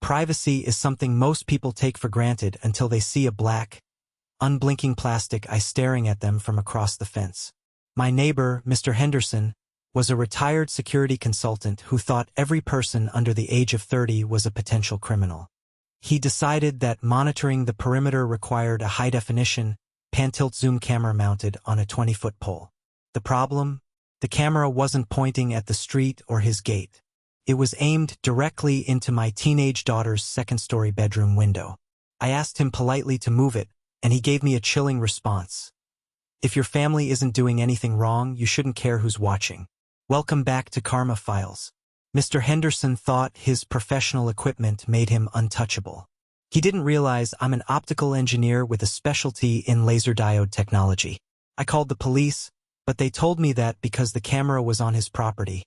privacy is something most people take for granted until they see a black, unblinking plastic eye staring at them from across the fence. My neighbor, Mr. Henderson, was a retired security consultant who thought every person under the age of 30 was a potential criminal. He decided that monitoring the perimeter required a high-definition, pan-tilt zoom camera mounted on a 20-foot pole. The problem? The camera wasn't pointing at the street or his gate. It was aimed directly into my teenage daughter's second-story bedroom window. I asked him politely to move it, and he gave me a chilling response. If your family isn't doing anything wrong, you shouldn't care who's watching. Welcome back to Karma Files. Mr. Henderson thought his professional equipment made him untouchable. He didn't realize I'm an optical engineer with a specialty in laser diode technology. I called the police, but they told me that because the camera was on his property,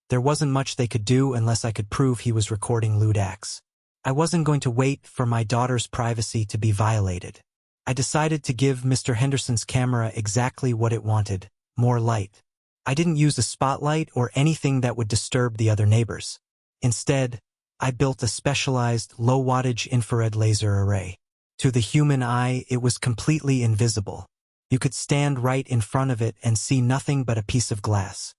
there wasn't much they could do unless I could prove he was recording lewd acts. I wasn't going to wait for my daughter's privacy to be violated. I decided to give Mr. Henderson's camera exactly what it wanted, more light. I didn't use a spotlight or anything that would disturb the other neighbors. Instead, I built a specialized low-wattage infrared laser array. To the human eye, it was completely invisible. You could stand right in front of it and see nothing but a piece of glass.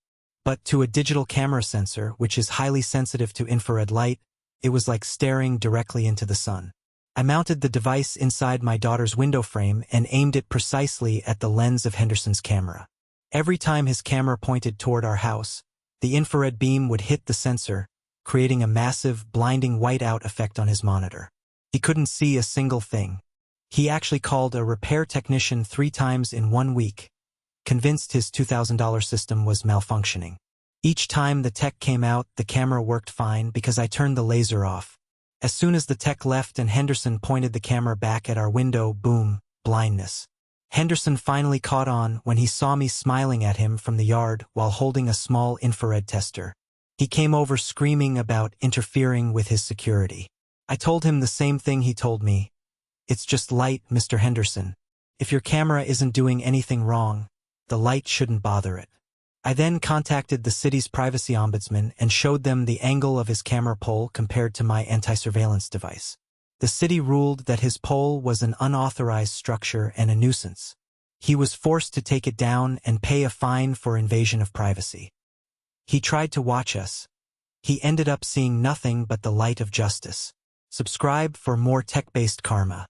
But to a digital camera sensor, which is highly sensitive to infrared light, it was like staring directly into the sun. I mounted the device inside my daughter's window frame and aimed it precisely at the lens of Henderson's camera. Every time his camera pointed toward our house, the infrared beam would hit the sensor, creating a massive, blinding whiteout effect on his monitor. He couldn't see a single thing. He actually called a repair technician 3 times in 1 week, convinced his $2,000 system was malfunctioning. Each time the tech came out, the camera worked fine because I turned the laser off. As soon as the tech left and Henderson pointed the camera back at our window, boom, blindness. Henderson finally caught on when he saw me smiling at him from the yard while holding a small infrared tester. He came over screaming about interfering with his security. I told him the same thing he told me. It's just light, Mr. Henderson. If your camera isn't doing anything wrong, the light shouldn't bother it. I then contacted the city's privacy ombudsman and showed them the angle of his camera pole compared to my anti-surveillance device. The city ruled that his pole was an unauthorized structure and a nuisance. He was forced to take it down and pay a fine for invasion of privacy. He tried to watch us. He ended up seeing nothing but the light of justice. Subscribe for more tech-based karma.